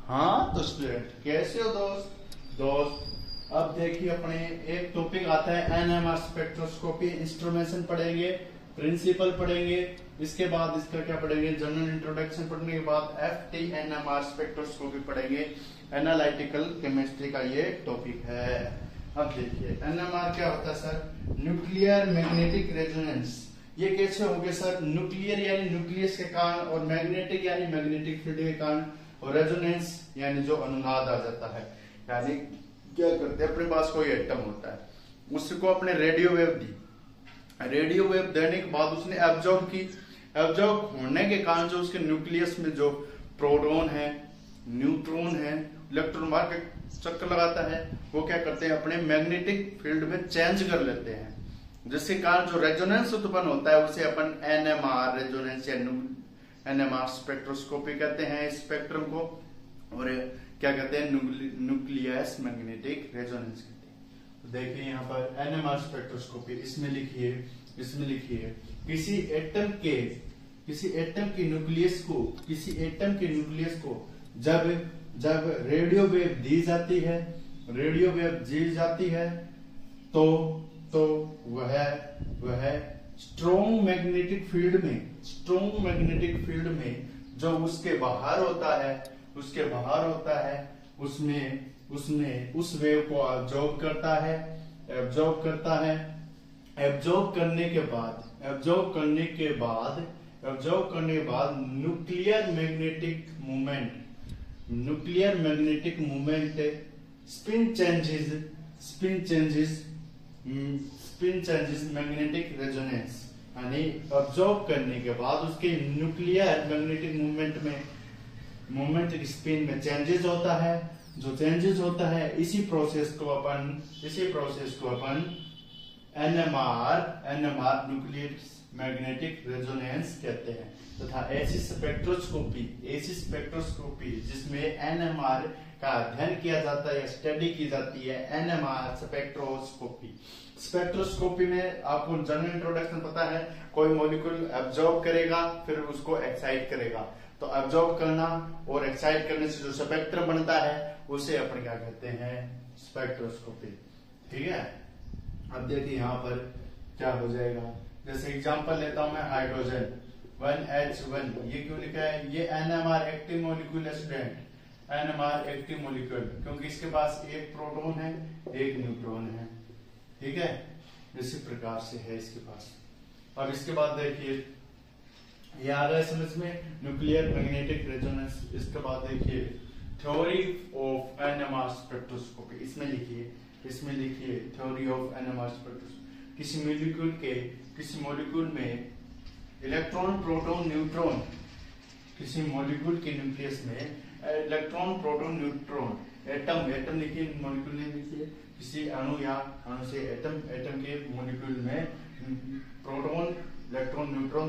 हाँ तो स्टूडेंट कैसे हो दोस्त अब देखिए अपने एक टॉपिक आता है एनएमआर स्पेक्ट्रोस्कोपी। इंस्ट्रूमेंटेशन पढ़ेंगे, प्रिंसिपल पढ़ेंगे, इसके बाद इसका क्या पढ़ेंगे, जनरल इंट्रोडक्शन पढ़ने के बाद एफटीएनएमआर स्पेक्ट्रोस्कोपी पढ़ेंगे। एनालिटिकल केमिस्ट्री का ये टॉपिक है। अब देखिए एनएमआर क्या होता है सर, न्यूक्लियर मैग्नेटिक रेजोनेंस। ये कैसे हो गए सर, न्यूक्लियर यानी न्यूक्लियस के कारण, और मैग्नेटिक यानी मैग्नेटिक फील्ड के कारण, और रेजोनेंस यानी जो अनुनाद आ जाता है। यानी क्या करते हैं, अपने पास कोई एटम होता है, उसको अपने रेडियो वेव दी, रेडियो वेव देने के बाद उसने एब्जॉर्ब की। एब्जॉर्ब होने के कारण जो उसके न्यूक्लियस में जो प्रोटॉन है, न्यूट्रॉन है, इलेक्ट्रॉन मार के चक्कर लगाता है, वो क्या करते हैं, अपने मैग्नेटिक फील्ड में चेंज कर लेते हैं, जिसके कारण जो रेजोनेंस उत्पन्न होता है उसे अपन एनएमआर रेजोनेंस या एनएमआर स्पेक्ट्रोस्कोपी कहते हैं इस स्पेक्ट्रम को। और क्या कहते हैं, न्यूक्लियस मैग्नेटिक रेजोनेंस कहते हैं। तो देखिए यहाँ पर एनएमआर स्पेक्ट्रोस्कोपी, इसमें लिखिए किसी एटम के न्यूक्लियस को जब रेडियो वेव दी जाती है तो वह स्ट्रॉन्ग मैग्नेटिक फील्ड में जो उसके बाहर होता है उसमें उस वेव को एब्जॉर्ब करता है। एब्जॉर्ब करने के बाद nuclear magnetic movement spin changes magnetic resonance, यानी ऑब्जर्व करने के बाद उसके न्यूक्लियर मैग्नेटिक मूवमेंट की स्पिन में चेंजेस होता है। जो चेंजेस होता है इसी प्रोसेस को अपन एनएमआर न्यूक्लियर मैग्नेटिक रेजोनेंस कहते हैं। तथा ऐसी स्पेक्ट्रोस्कोपी जिसमें एनएमआर का अध्ययन किया जाता है या स्टडी की जाती है, एनएमआर स्पेक्ट्रोस्कोपी में आपको जनरल इंट्रोडक्शन पता है, कोई मॉलिक्यूल एब्जॉर्ब करेगा फिर उसको एक्साइट करेगा। तो एब्जॉर्ब करना और एक्साइट करने से जो स्पेक्ट्रम बनता है उसे अपन क्या कहते हैं, स्पेक्ट्रोस्कोपी। ठीक है। अब देखिए यहाँ पर क्या हो जाएगा, जैसे एग्जांपल लेता हूं मैं, हाइड्रोजन 1H1, ये क्यों लिखा है, ये एनएमआर एक्टिव मॉलिक्यूल है स्टूडेंट, एनएमआर एक्टिव मॉलिक्यूल, क्योंकि इसके पास एक प्रोटॉन है एक न्यूट्रॉन है। ठीक है, इसी प्रकार से है इसके पास। अब इसके बाद देखिए ये आ गया समझ में, न्यूक्लियर मैग्नेटिक रेजोनेंस। इसके बाद देखिए थ्योरी ऑफ एनएमआर स्पेक्ट्रोस्कोपी, इसमें लिखिए थ्योरी ऑफ एनएमआर स्पेक्ट्रोस्कोपी। किसी मॉलिक्यूल में इलेक्ट्रॉन प्रोटॉन न्यूट्रॉन, किसी मॉलिक्यूल के न्यूक्लियस में इलेक्ट्रॉन प्रोटॉन न्यूट्रॉन, एटम लिखिए, मॉलिक्यूल नहीं लिखिए, किसी अणु या अणु से एटम के मॉलिक्यूल में प्रोटॉन इलेक्ट्रॉन न्यूट्रॉन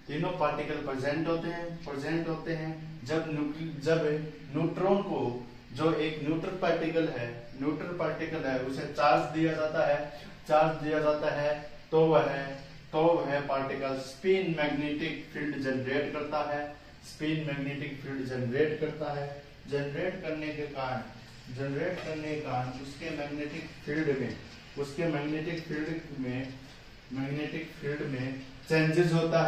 तीनों पार्टिकल प्रेजेंट होते हैं। जब न्यूट्रॉन को, जो एक न्यूट्रल पार्टिकल है उसे चार्ज दिया जाता है तो वह particle spin magnetic field generate करता है। जनरेट करने के कारण उसके मैग्नेटिक फील्ड में चेंजेस होता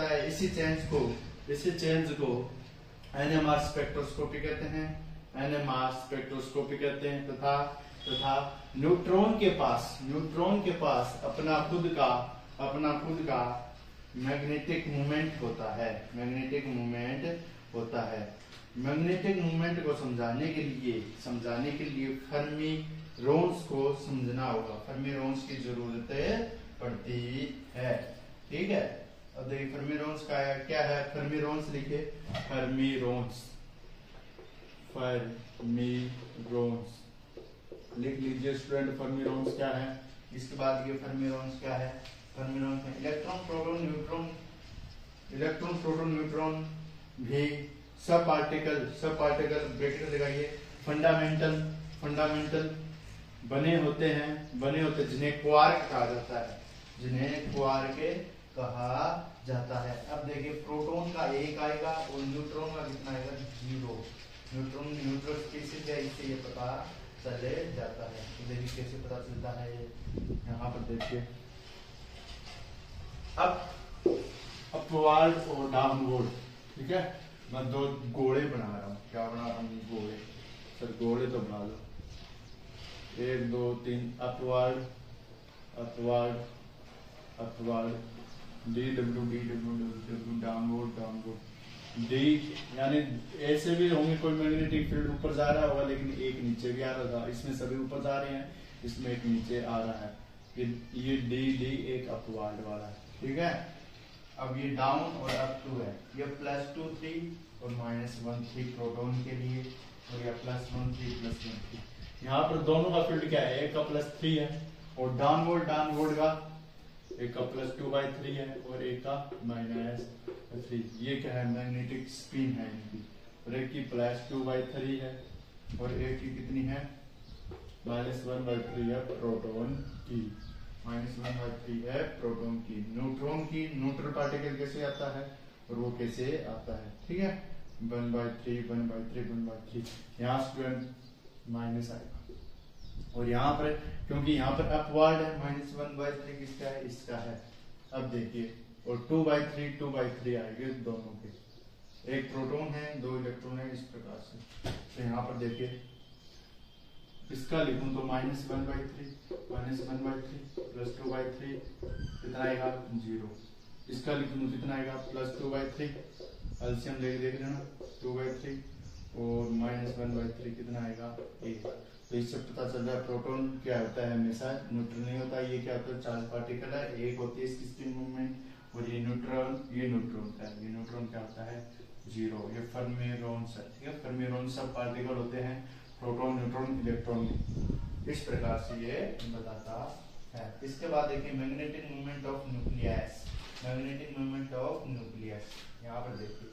है। इसी चेंज को एनएमआर स्पेक्ट्रोस्कोपी कहते हैं। तथा न्यूट्रॉन के पास अपना खुद का मैग्नेटिक मूवमेंट होता है। मैग्नेटिक मूवमेंट को समझाने के लिए फर्मी-रोन्स को समझना होगा। फर्मी-रोन्स की जरूरत पड़ती है। ठीक है। अब देखिए फर्मी-रोन्स क्या है, फर्मी-रोन्स लिखिए, फर्मी-रोन्स लिख लीजिए स्टूडेंट, फर्मी-रोन्स क्या है। इसके बाद ये फर्मी-रोन्स क्या है, फर्मी-रोन्स में इलेक्ट्रॉन प्रोटॉन न्यूट्रॉन भी सब पार्टिकल ब्रैकेट लगाइए, फंडामेंटल बने होते हैं, जिन्हें क्वार्क कहा जाता है। अब देखिए प्रोटॉन का 1 आएगा और न्यूट्रॉन का कितना आएगा 0। न्यूट्रॉन न्यूट्रल स्पीशीज है, इससे ये पता चले जाता है। तो देखिए कैसे पता चलता है ये, यहाँ पर देखिए अब अपवर्ड और डाउनवर्ड, ठीक है। मैं 2 गोले बना रहा हूँ, क्या बना रहा हूँ गोले, सर गोले तो बना लो, 1 2 3 upward upward upward, DW downward D, यानी ऐसे भी होंगे कोई मैग्नेटिक फील्ड ऊपर जा रहा होगा लेकिन एक नीचे भी आ रहा था, इसमें सभी ऊपर जा रहे हैं, इसमें एक नीचे आ रहा है, ये डी एक अपवर्ड वाला है, ठीक है। अब ये डाउन और अप 2 है, ये +2 3 और -1 3 प्रोटॉन के लिए, और ये +1 3 +1 3। यहाँ पर दोनों का फील्ड क्या है, एक का +3 है और डाउनवर्ड का एक का +2/3 है और एक का -3। ये क्या है, मैग्नेटिक स्पिन है इनकी, और एक की +2/3 है और एक की कितनी है -1/3 है प्रोटॉन की, -1/3 है प्रोटॉन की। न्यूट्रॉन की न्यूट्रल पार्टिकल कैसे आता है और वो कैसे आता है, ठीक है, 1/3 1/3 1/3, यहाँ स्टूडेंट माइनस आएगा। और यहाँ पर क्योंकि यहाँ पर अपवर्ड है, -1/3 किसका है, इसका है। अब देखिए और 2/3 आएंगे दोनों के, एक प्रोटॉन है 2 इलेक्ट्रॉन है, इस प्रकार से। तो यहाँ पर देखिए इसका लिखूं तो -1/3 +2/3 कितना आएगा 0। इसका लिखूं तो कितना आएगा +2/3, एलसीएम देख लेना 2/3 और -1/3 कितना आएगा 1। तो इससे पता चल रहा है प्रोटॉन क्या होता है, हमेशा न्यूट्रल नहीं होता। ये क्या होता है, चार्ज पार्टिकल है, एक होती है इसकी स्पिन मूवमेंट, और ये न्यूट्रॉन होता है, ये न्यूट्रॉन क्या होता है 0। ये फर्मियरॉन्स है, ठीक है, फर्मियरॉन्स सब पार्टिकल होते हैं, प्रोटॉन न्यूट्रॉन इलेक्ट्रॉन, इस प्रकार से ये बताता है। इसके बाद देखिए magnetic movement of nucleus, magnetic movement of nucleus, यहाँ पर देखिए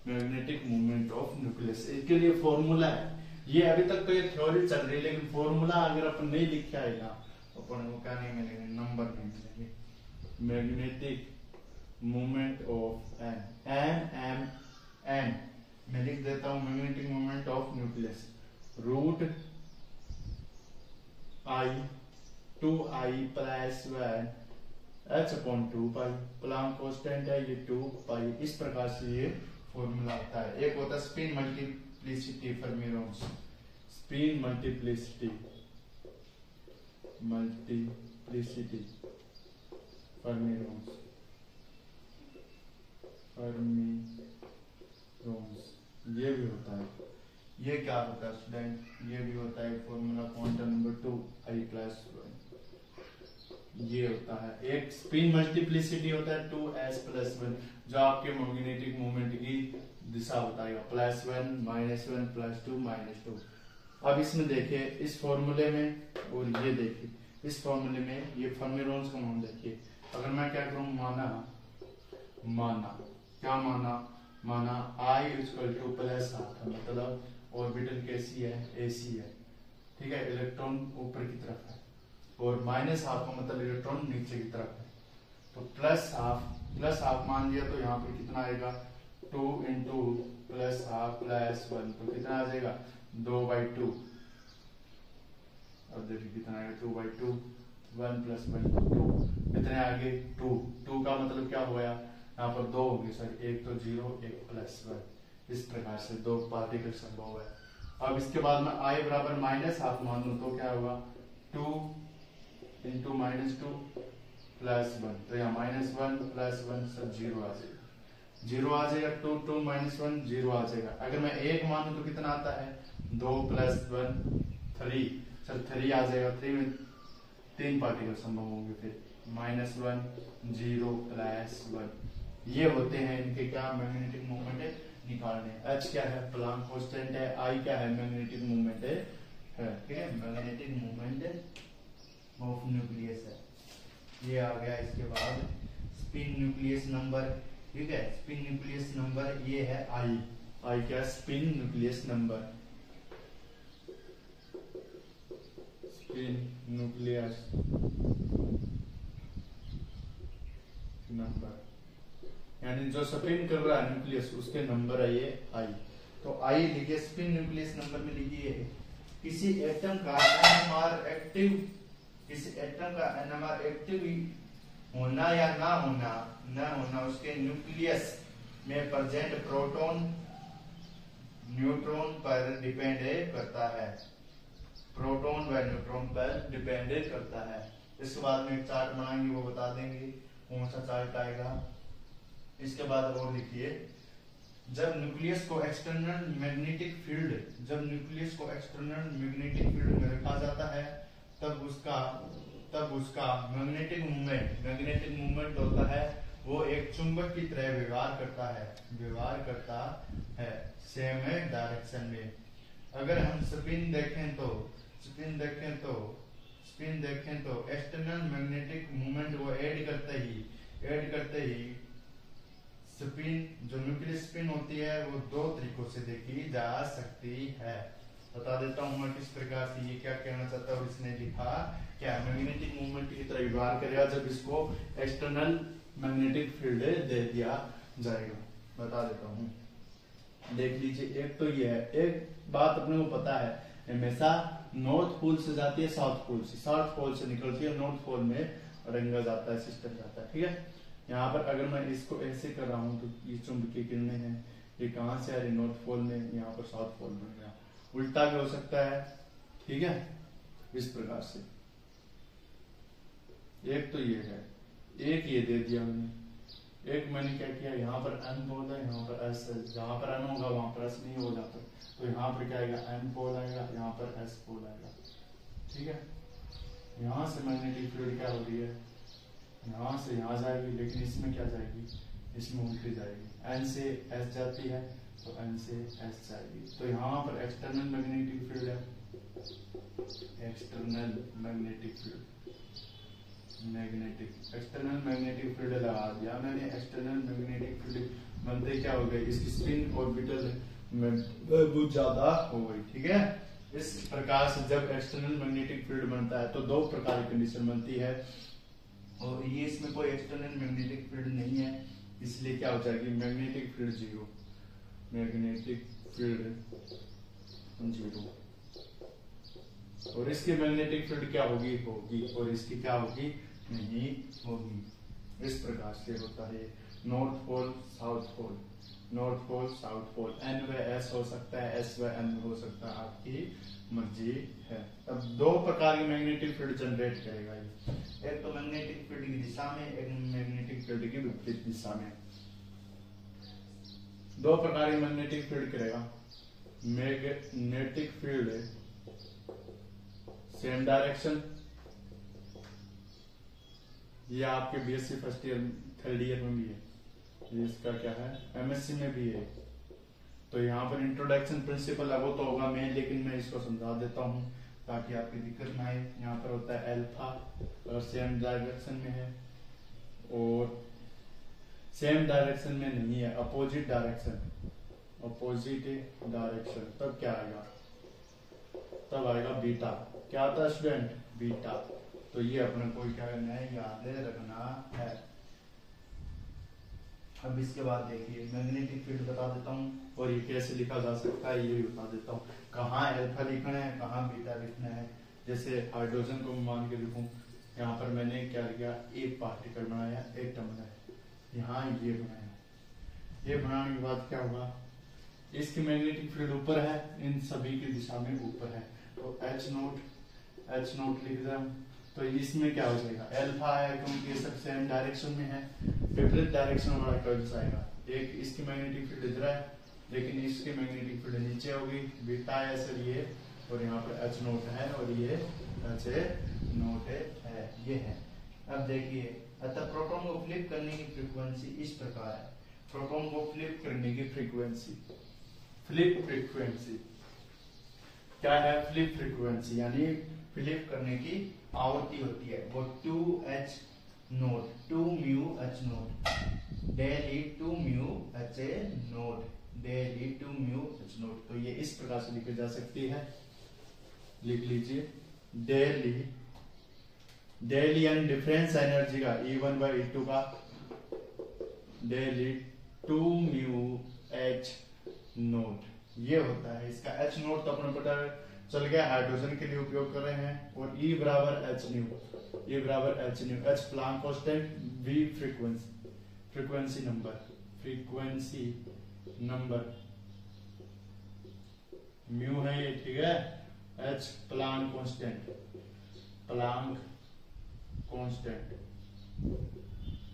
मैग्नेटिक मूवमेंट ऑफ न्यूक्लियस, इसके लिए फॉर्मूला है। ये अभी तक तो ये थ्योरी चल रही है, लेकिन फॉर्मूला अगर अपन नहीं लिख के आएगा अपन को क्या नहीं मिलेंगे, नंबर नहीं मिलेंगे। मैग्नेटिक मूवमेंट ऑफ एन मैं लिख देता हूं, magnetic movement of nucleus √I 2I + 1 h/2π, Planck constant है ये 2π, इस प्रकार से ये फॉर्मूला आता है। एक होता है स्पिन मल्टीप्लिसिटी फर्मियरॉन्स, स्पिन मल्टीप्लिसिटी फर्मियरॉन्स ये भी होता है। ये क्या होता है स्टूडेंट, ये भी होता है फॉर्मूला क्वांटम नंबर 2I + 1। ये होता है एक स्पिन मल्टीप्लिसिटी होता है 2s + 1, जो आपके मैग्नेटिक मूवमेंट की दिशा बताएगा, +1 -1 +2 -2। अब इसमें देखिए इस फॉर्मूले में और ये देखिए इस फॉर्मूले में ये फर्मियरॉन्स का मान देखिए। अगर मैं क्या करूं, माना I = +12, मतलब ऑर्बिटल कैसी है, ऐसी है, ठीक है, इलेक्ट्रॉन ऊपर की तरफ है, और -12 का मतलब इलेक्ट्रॉन नीचे की तरफ है। तो +12 मान लिया तो यहाँ पर कितना आएगा 2 × +12 +1, तो कितना आ जाएगा 2/2। अब देखिए कितना आएगा 2/2, 1 + 1 2, कितने आगे 2 का मतलब क्या हुआ, यहाँ पर 2 होंगे सर, एक तो 0 एक +1, इस प्रकार से 2 पार्टिकल संभव है। अब इसके बाद में I बराबर -12 मान लूं तो क्या होगा 2 × -2 +1, तो यहाँ -1 +1 सब 0 आ जाएगा, 0 आ जाएगा, 2 2 -1 0 आ जाएगा। अगर मैं 1 मानूं तो कितना आता है 2 + 1 3, सर 3 आ जाएगा, 3 में 3 पार्टिकल संभव होंगे, फिर -1 0 +1। ये होते हैं इनके क्या मैग्नेटिक मूवमेंट निकालने। H क्या है, प्लांक कांस्टेंट है, I क्या है, मैग्नेटिक मूवमेंट है, ठीक है, मैग्नेटिक मूवमेंट ऑफ न्यूक्लियस है। ये आ गया। इसके बाद स्पिन न्यूक्लियस नंबर, ठीक है, स्पिन न्यूक्लियस नंबर ये है I क्या, spin nucleus number, spin nucleus number यानी जो स्पिन कर रहा है न्यूक्लियस उसके नंबर है ये आई। तो आई लिखिए, स्पिन न्यूक्लियस नंबर में लिखिए किसी एटम का एनएमआर एक्टिव, किसी एटम का एनएमआर एक्टिव होना या ना होना उसके न्यूक्लियस में प्रेजेंट प्रोटॉन न्यूट्रॉन पर डिपेंड करता है, प्रोटॉन व न्यूट्रॉन पर डिपेंड करता है। इसके बाद में एक चार्ट बनाएंगे, वो बता देंगे कौन सा चार्ट आएगा। इसके बाद और लिखिए, जब न्यूक्लियस को एक्सटर्नल मैग्नेटिक फील्ड, जब न्यूक्लियस को एक्सटर्नल मैग्नेटिक फील्ड में रखा जाता है तब उसका मैग्नेटिक मूवमेंट होता है, वो एक चुंबक की तरह व्यवहार करता है सेम डायरेक्शन में। अगर हम स्पिन देखें तो एक्सटर्नल मैग्नेटिक मूवमेंट वो ऐड करते ही स्पिन, जो न्यूक्लियर स्पिन होती है वो दो तरीकों से देखी जा सकती है। बता देता हूं मैं किस प्रकार से, ये क्या कहना चाहता है और इसने लिखा क्या, मैग्नेटिक मूवमेंट की तरह व्यवहार करेगा जब इसको एक्सटर्नल मैग्नेटिक फील्ड दे दिया जाएगा। बता देता हूँ, देख लीजिए। एक तो ये है, एक बात अपने को पता है, हमेशा नॉर्थ पोल से जाती है साउथ पोल से निकलती है, नॉर्थ पोल में रंगा जाता है, सिस्टम जाता है, ठीक है। यहाँ पर अगर मैं इसको ऐसे कर रहा हूँ तो ये चुंबकीय किरणें हैं, ये कहाँ से आ रही, नॉर्थ पोल में, यहाँ पर साउथ पोल बन गया। उल्टा भी हो सकता है, ठीक है, इस प्रकार से। एक तो ये है, एक ये दे दिया मैंने, एक मैंने क्या किया, यहाँ पर एन पोल है, यहाँ पर एस है, जहाँ पर एन होगा वहां पर एस नहीं हो जाता, तो यहाँ पर क्या आएगा, एन पोल आएगा, यहाँ पर एस पोल आएगा, ठीक है। यहाँ से मैग्नेटिक फील्ड क्या हो रही है, यहाँ से यहाँ जाएगी, लेकिन इसमें क्या जाएगी, इसमें उल्टी जाएगी, एन से एस जाती है तो एन से एस जाएगी। तो यहाँ पर एक्सटर्नल मैग्नेटिक फील्ड है, एक्सटर्नल मैग्नेटिक फील्ड लगा दिया मैंने। एक्सटर्नल मैग्नेटिक फील्ड बनते क्या हो गए, इसकी स्पिन ऑर्बिटल बहुत ज्यादा हो गई, ठीक है। इस प्रकार से जब एक्सटर्नल मैग्नेटिक फील्ड बनता है तो दो प्रकार की कंडीशन बनती है, और ये इसमें कोई एक्सटर्नल मैग्नेटिक फील्ड नहीं है, इसलिए क्या हो जाएगी, मैग्नेटिक फील्ड जीरो, और इसकी मैग्नेटिक फील्ड क्या होगी, और इसकी क्या होगी, नहीं होगी। इस प्रकार से होता है north pole south pole, N व एस हो सकता है, एस व एन हो सकता है, आपकी मर्जी है। अब दो प्रकार की मैग्नेटिक फील्ड जनरेट करेगा ये, एक तो मैग्नेटिक फील्ड की दिशा में, एक मैग्नेटिक फील्ड की विपरीत दिशा में। दो प्रकार की मैग्नेटिक फील्ड करेगा। मैग्नेटिक फील्ड सेम डायरेक्शन, ये आपके BSc first year third year में भी है, ये इसका क्या है, एमएससी में भी है। तो यहाँ पर इंट्रोडक्शन प्रिंसिपल है वो तो होगा मेन, लेकिन मैं इसको समझा देता हूँ ताकि आपकी दिक्कत ना आए। यहाँ पर होता है अल्फा, और सेम डायरेक्शन में है, और सेम डायरेक्शन में नहीं है, अपोजिट डायरेक्शन, तब क्या आएगा, तब आएगा बीटा। क्या आता है स्टूडेंट, बीटा। तो ये अपने को क्या करना है, याद रखना है। अब इसके बाद देखिए मैग्नेटिक फील्ड बता देता हूँ, और ये कैसे लिखा जा सकता है ये भी बता देता हूँ। कहाँ अल्फा लिखना है, कहाँ बीटा लिखना है। जैसे हाइड्रोजन को मान के लिखूं, यहाँ पर मैंने क्या किया, एक पार्टिकल बनाया, एक टर्म है, यहाँ ये बनाया। ये बनाने के बाद क्या होगा, इसकी मैग्नेटिक फील्ड ऊपर है, इन सभी की दिशा में ऊपर है, तो एच नोट लिख दें। तो इसमें क्या हो जाएगा, अल्फा है क्योंकि ये सब सेम डायरेक्शन में है, विपरीत डायरेक्शन वाला कर्व आएगा। एक इसकी मैग्नेटिक फील्ड इधर है, लेकिन इसकी मैग्नेटिक फील्ड नीचे होगी, बीटा है सर ये, और यहाँ पर एच नोट है, और ये एच नोट है, ये है। अब देखिए, अतः प्रोटॉन को फ्लिप करने की फ्रीक्वेंसी इस प्रकार है। प्रोटॉन को फ्लिप करने की फ्रीक्वेंसी, क्या है, फ्लिप फ्रीक्वेंसी यानी फ्लिप करने की आवृत्ति होती है, वो 2h note, 2 mu h note, daily 2 mu h note, daily 2 mu h note. तो ये इस प्रकार से लिखी जा सकती है, लिख लीजिए, डेली यानी डिफरेंस एनर्जी का E1/E2 का डेली 2 म्यू एच नोट, ये होता है इसका एच नोट। तो अपने पता चल गया हाइड्रोजन के लिए उपयोग कर रहे हैं। और E बराबर एच न्यू, E बराबर H new, H Planck constant, V frequency number mu है ये, ठीक है। एच प्लांक कांस्टेंट,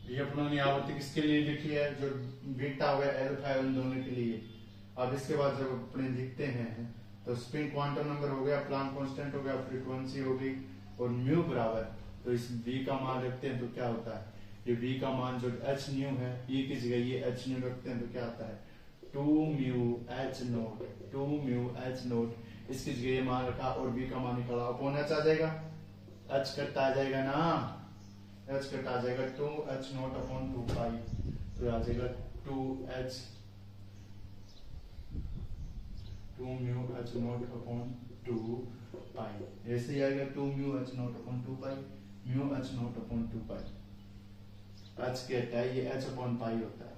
ये अपनों ने आवृत्ति किसके लिए लिखी है, जो बीटा हो अल्फा है उन दोनों के लिए। अब इसके बाद जब अपने लिखते हैं तो स्पिन क्वांटम नंबर हो गया, प्लांक कांस्टेंट हो गया, फ्रीक्वेंसी होगी और म्यू बराबर, तो इस v का मान रखते हैं तो क्या होता है, ये v का मान जो h न्यू है, e की जगह ये h न्यू रखते हैं तो क्या आता है 2 mu H note, 2 mu H note, इसकी जगह ये मान रखा और v का मान निकाला, कौन h आ जाएगा, h कट आ जाएगा ना, h कट आ जाएगा 2 h नोट अपॉन 2 पाई, तो आ जाएगा 2 म्यू एच नोट अपॉन 2 पाई, ऐसे ही आएगा 2 म्यू एच नोट अपॉन 2 पाई, म्यू एच नोट अपॉन 2 पाई, एच कहता है ये एच अपॉन पाई होता है,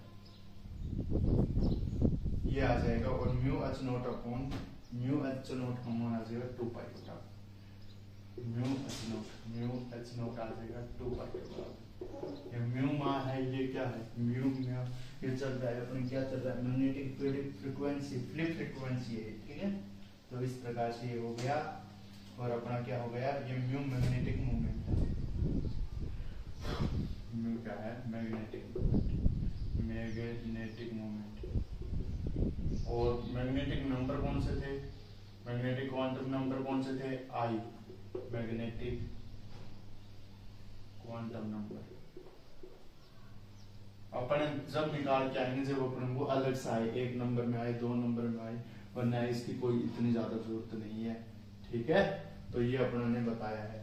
ये आ जाएगा। और mu H naught upon mu H note का मान आ जाएगा 2 पाई होता है, म्यू एच नोट आ जाएगा 2 पाई के बराबर। ये म्यू मान है, ये क्या है म्यू, ये चल रहा है अपने क्या चल रहा है, magnetic field frequency, flip frequency है, ठीक है। तो इस प्रकार से ये हो गया और अपना क्या हो गया, ये म्यू मैग्नेटिक मोमेंट है, म्यू क्या है मैग्नेटिक मोमेंट। और मैग्नेटिक नंबर कौन से थे, मैग्नेटिक क्वांटम नंबर कौन से थे, आई, मैग्नेटिक क्वांटम नंबर अपन जब निकाल के आएंगे, जब अपन वो अलग से आए, 1 नंबर में आए, 2 नंबर में आए, वरना इसकी कोई इतनी ज्यादा जरूरत नहीं है, ठीक है। तो ये अपनों ने बताया है,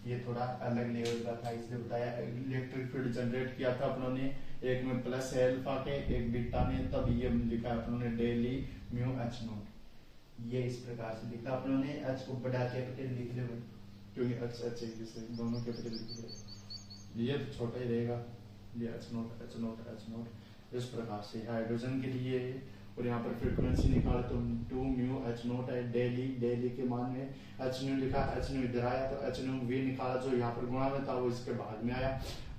ये थोड़ा अलग लेवल का था इसलिए बताया। इलेक्ट्रिक फील्ड जनरेट किया था अपनों ने, एक में प्लस है अल्फा के, एक बीटा में, तब ये लिखा अपनों ने डेली म्यू एच नोट, ये इस प्रकार से लिखा अपनों ने। एच को बड़ा कैपिटल लिख ले क्योंकि एच एच जैसे दोनों कैपिटल लिख ले, ये तो छोटा ही रहेगा, ये एच नोट इस प्रकार से हाइड्रोजन के लिए। और यहाँ पर फ्रीक्वेंसी निकाले तो 2 म्यू एच नोट है, डेली के मान में एच न्यू लिखा, एच न्यू इधर आया तो एच न्यू वी निकाला, जो यहाँ पर गुणा में था वो इसके भाग में आया,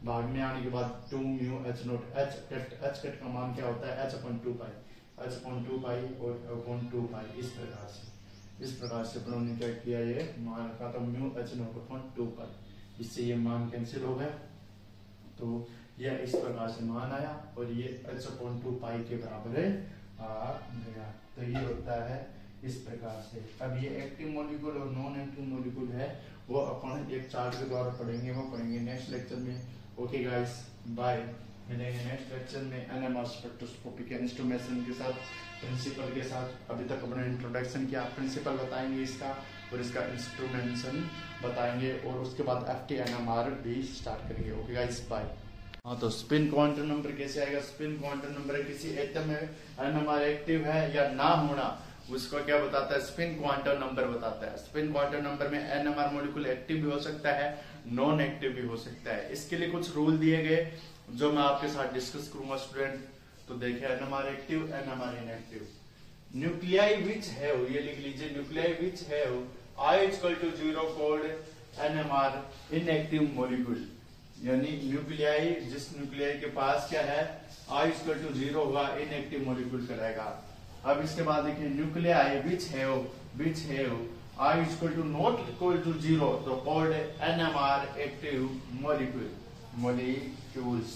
भाग में आने के बाद 2 mu H note, H cut का मान क्या होता है, एच अपॉन 2 पाई और अपॉन 2 पाई, इस प्रकार से अपनों ने क्या किया, ये मान रखा था म्यू एच नोट अपॉन 2 पाई, इससे ये मान कैंसिल हो गया, तो ये इस प्रकार से मान आया और ये h अपॉन 2 पाई के बराबर है आ गया। तो ये होता है इस प्रकार से। अब ये एक्टिव मॉलिक्यूल और नॉन एक्टिव मॉलिक्यूल है वो अपन एक चार्ट के द्वारा पढ़ेंगे, वो पढ़ेंगे नेक्स्ट लेक्चर में। ओके गाइस, बाय, मिलेंगे नेक्स्ट लेक्चर में एनएमआर स्पेक्ट्रोस्कोपी के इंस्ट्रूमेंटेशन के साथ, प्रिंसिपल के साथ। अभी तक अपने इंट्रोडक्शन किया, प्रिंसिपल बताएंगे इसका और इसका इंस्ट्रूमेंटेशन बताएंगे और उसके बाद एफटी एनएमआर भी स्टार्ट करेंगे। Okay guys, bye. हाँ, तो स्पिन क्वांटम नंबर कैसे आएगा, स्पिन क्वांटम नंबर है किसी एटम में एनएमआर एक्टिव है या ना होना, उसको क्या बताता है, स्पिन क्वांटम नंबर बताता है। स्पिन क्वांटम नंबर में एनएमआर मॉलिक्यूल एक्टिव भी हो सकता है, नॉन एक्टिव भी हो सकता है। इसके लिए कुछ रूल दिए गए जो मैं आपके साथ डिस्कस करूंगा स्टूडेंट। तो देखिए, NMR active, NMR inactive. Nuclei which है, ये लिख लीजिए, न्यूक्लियाई विच है I=0 code NMR inactive molecule, यानी न्यूक्लियाई, जिस न्यूक्लियाई के पास क्या है I=0 होगा, इनएक्टिव मॉलिक्यूल कराएगा। अब इसके बाद देखिए, न्यूक्लियाई विच है I=0 तो कॉल्ड एनएमआर एक्टिव मॉलिक्यूल्स।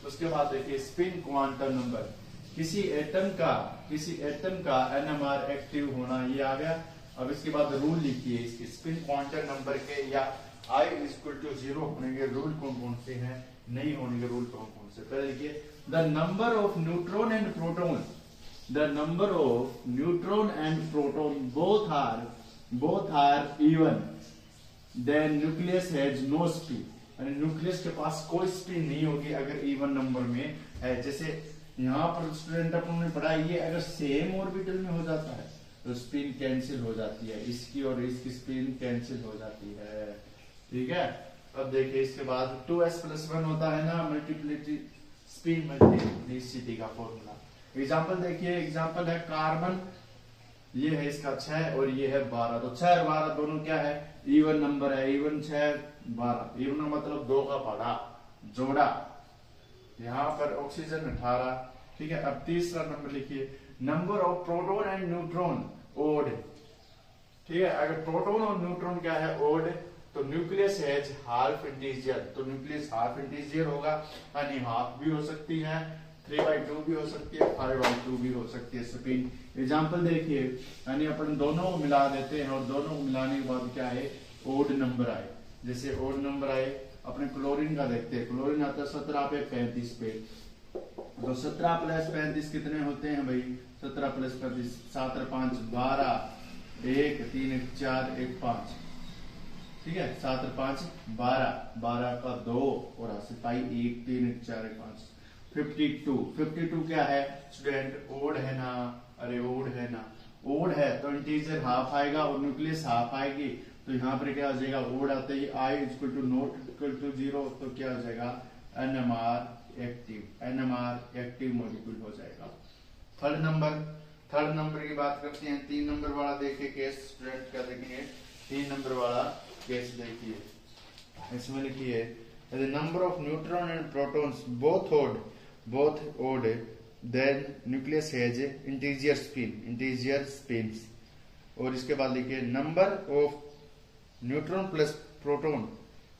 उसके बाद देखिए, स्पिन क्वांटम नंबर, किसी एटम का एनएमआर एक्टिव होना, ये आ गया। अब इसके बाद रूल लिखिए इसके स्पिन क्वांटम नंबर के या I=0 होने के रूल कौन कौन से हैं, नहीं होने के रूल कौन कौन से। पहले देखिए, the number of neutron and proton both are even, then nucleus has no spin, यानी न्यूक्लियस के पास कोई स्पिन नहीं होगी अगर इवन नंबर में है। जैसे यहाँ पर स्टूडेंट अपन ने पढ़ा, ये अगर सेम ऑर्बिटल में हो जाता है तो स्पिन कैंसिल हो जाती है, इसकी और इसकी स्पिन कैंसिल हो जाती है, ठीक है। अब देखिए, इसके बाद 2s+1 होता है ना, मल्टीप्लिसिटी स्पिन मल्टीप्लिसिटी का फॉर्मूला। एग्जांपल देखिए, एग्जांपल है कार्बन, ये है इसका 6 और ये है 12। तो 6 और 12 दोनों क्या है, इवन नंबर है। इवन 6 12, इवन मतलब 2 का पढ़ा जोड़ा। यहाँ पर ऑक्सीजन 18। ठीक है, अब तीसरा नंबर लिखिए, number of proton and neutron odd. ठीक है, अगर प्रोटॉन और न्यूट्रॉन क्या है, ओड, तो न्यूक्लियस हैज हाफ इंटीजर। तो न्यूक्लियस हाफ इंटीजर होगा, यानी हाफ भी हो सकती है, 3/2 भी हो सकती है, 5/2 भी हो सकती है स्पिन। एग्जांपल देखिए, यानी अपन दोनों को मिला देते हैं और दोनों को मिलाने के बाद क्या है, ओड नंबर आए। जैसे ओड नंबर आए, अपने क्लोरीन का देखते हैं। क्लोरीन आता है 17 पे 35 पे, तो 17 + 35 कितने होते हैं भाई, 17 + 35 7 और 5 12, 1 3 1 4 1 5। ठीक है, 7 और 5 12, 12 का 2 और 1 3 1 4 1 5 52। 52 क्या है स्टूडेंट, ओड है ना, अरे ओड है ना, ओड है तो इंटीजर हाफ आएगा और न्यूक्लियस हाफ आएगी। तो यहाँ पर क्या हो जाएगा, ओड आते ही I = 0, तो क्या हो जाएगा, NMR एक्टिव मॉलिक्यूल हो जाएगा। थर्ड नंबर की बात करते हैं। 3 नंबर वाला देखिए केस, स्टूडेंट क्या देखेंगे, 3 नंबर वाला केस देखिए। इसमें लिखिए, number of neutron and protons both odd then nucleus has integer spins. और इसके बाद लिखिए, number of neutron plus proton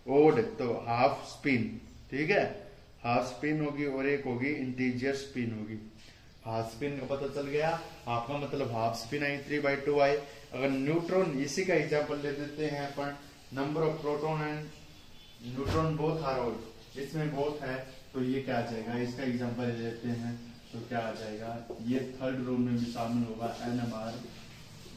odd, तो हाफ स्पिन। ठीक है, हाफ स्पिन होगी और एक होगी इंटीजर स्पिन होगी। हाफ स्पिन का पता चल गया, हाफ का मतलब हाफ स्पिन आई, 3/2 आई। अगर न्यूट्रॉन, इसी का एग्जांपल ले देते हैं अपन, number of proton and neutron both are odd, इसमें बोथ है, तो ये क्या आ जाएगा, इसका एग्जांपल ले लेते हैं, तो क्या आ जाएगा, ये थर्ड रो में भी शामिल होगा, NMR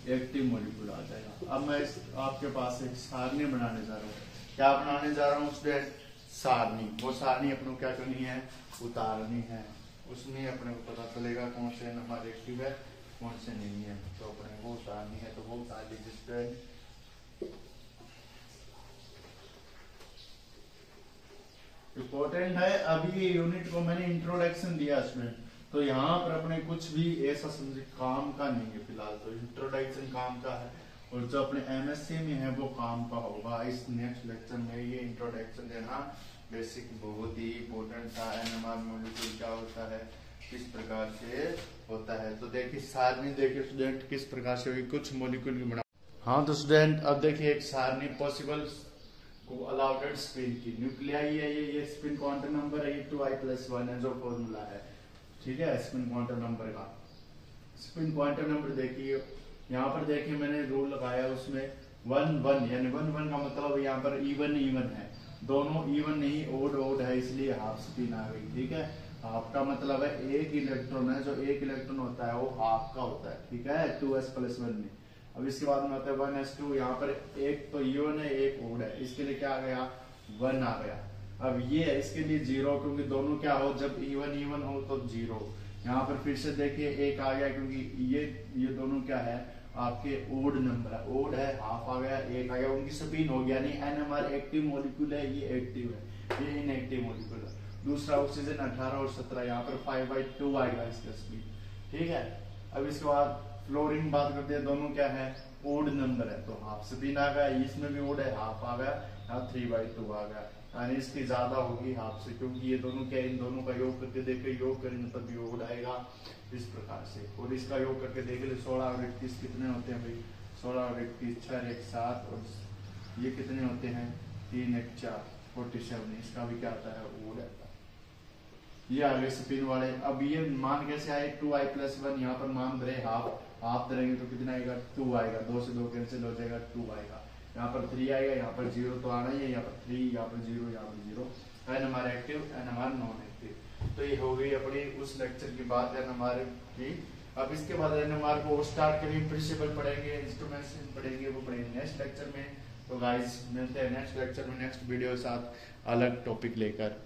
एक्टिव मॉलिक्यूल आ जाएगा। अब मैं आपके पास एक सारणी बनाने जा रहा हूँ। क्या बनाने जा रहा हूँ स्टूडेंट, सारणी। वो सारणी अपने को क्या करनी है, उतारनी है। उसमें अपने को पता चलेगा कौन से NMR एक्टिव है, कौन से नहीं है। तो अपने को उतारनी है, तो वो उतार लीजिए स्टूडेंट। इम्पोर्टेंट है, अभी ये यूनिट को मैंने इंट्रोडक्शन दिया स्टूडेंट, तो यहाँ पर अपने कुछ भी ऐसा समझे काम का नहीं है फिलहाल, तो इंट्रोडक्शन काम का है, और जो अपने MSc में है वो काम का होगा। इस नेक्स्ट लेक्चर में ये इंट्रोडक्शन देना बेसिक बहुत ही इम्पोर्टेंट था। NMR मॉलिक्यूल क्या होता है, किस प्रकार से होता है। तो देखिए सारणी, देखिए स्टूडेंट किस प्रकार से होगी, कुछ मॉलिक्यूल की बना। हाँ तो स्टूडेंट अब देखिए एक सारणी पॉसिबल को अलाउडेड स्पिन की, न्यूक्लियाई है ये स्पिन क्वांटम नंबर है, ये 2I+1 है जो फॉर्मूला है। ठीक है, स्पिन क्वांटम नंबर का, स्पिन क्वांटम नंबर देखिए, यहाँ पर देखिए मैंने रूल लगाया उसमें 1 यानी 1 का मतलब यहाँ पर इवन है, दोनों इवन नहीं ओड है, इसलिए हाफ स्पिन आ गई। ठीक है, हाफ का मतलब है एक इलेक्ट्रॉन है, जो एक इलेक्ट्रॉन होता है वो हाफ का होता है। ठीक है, 2s+1 में। अब इसके बाद में आता है 1s2, यहाँ पर एक तो इवन है एक ओड है, इसके लिए क्या आ गया, 1 आ गया। अब ये है इसके लिए 0, क्योंकि दोनों क्या हो, जब इवन हो तो 0। यहाँ पर फिर से देखिए एक आ गया, क्योंकि ये दोनों क्या है आपके ओड नंबर है, ओड है, हाफ आ गया, एक आ गया, उनकी स्पिन हो गया। नहीं, NMR एक्टिव मॉलिक्यूल है, ये एक्टिव है, ये इनएक्टिव मॉलिक्यूल है। दूसरा ऑक्सीजन 18 और 17, यहाँ पर 5/2 आएगा इसका स्पिन। ठीक है, अब इसके बाद फ्लोरीन बात करते हैं, दोनों क्या है ओड नंबर है, तो हाफ स्पिन आ गया, इसमें भी ओड है, हाफ आ गया, यहाँ 3/2 आ गया, यानी इसकी ज्यादा होगी हाफ से, क्योंकि ये दोनों क्या, इन दोनों का योग करके देखे, योग करेंगे तब योग आएगा इस प्रकार से। और इसका योग करके देख ले, 16 और 21 कितने होते हैं भाई, 16 और 21 6 और 1 7, और ये कितने होते हैं 3 1 4 47, इसका भी क्या आता है वो रहता है। ये आ गए स्पिन वाले। अब ये मान कैसे आए, 2I+1, यहाँ पर मान रहे हाफ धरेंगे तो कितना आएगा 2 आएगा, 2 से 2 कैंसिल हो जाएगा, 2 आएगा। यहाँ पर 3 आएगा, यहाँ पर 0 तो आना ही है, यहाँ पर 3, यहाँ पर 0, यहाँ पर 0। NMR active, NMR non active. तो ये हो गई अपनी उस लेक्चर की बात NMR की। अब इसके बाद NMR को स्टार्ट करेंगे, प्रिंसिपल पढ़ेंगे, इंस्ट्रूमेंट्स पढ़ेंगे, वो पढ़ेंगे नेक्स्ट लेक्चर में। तो गाइस मिलते हैं नेक्स्ट लेक्चर में, नेक्स्ट वीडियो के साथ अलग टॉपिक लेकर।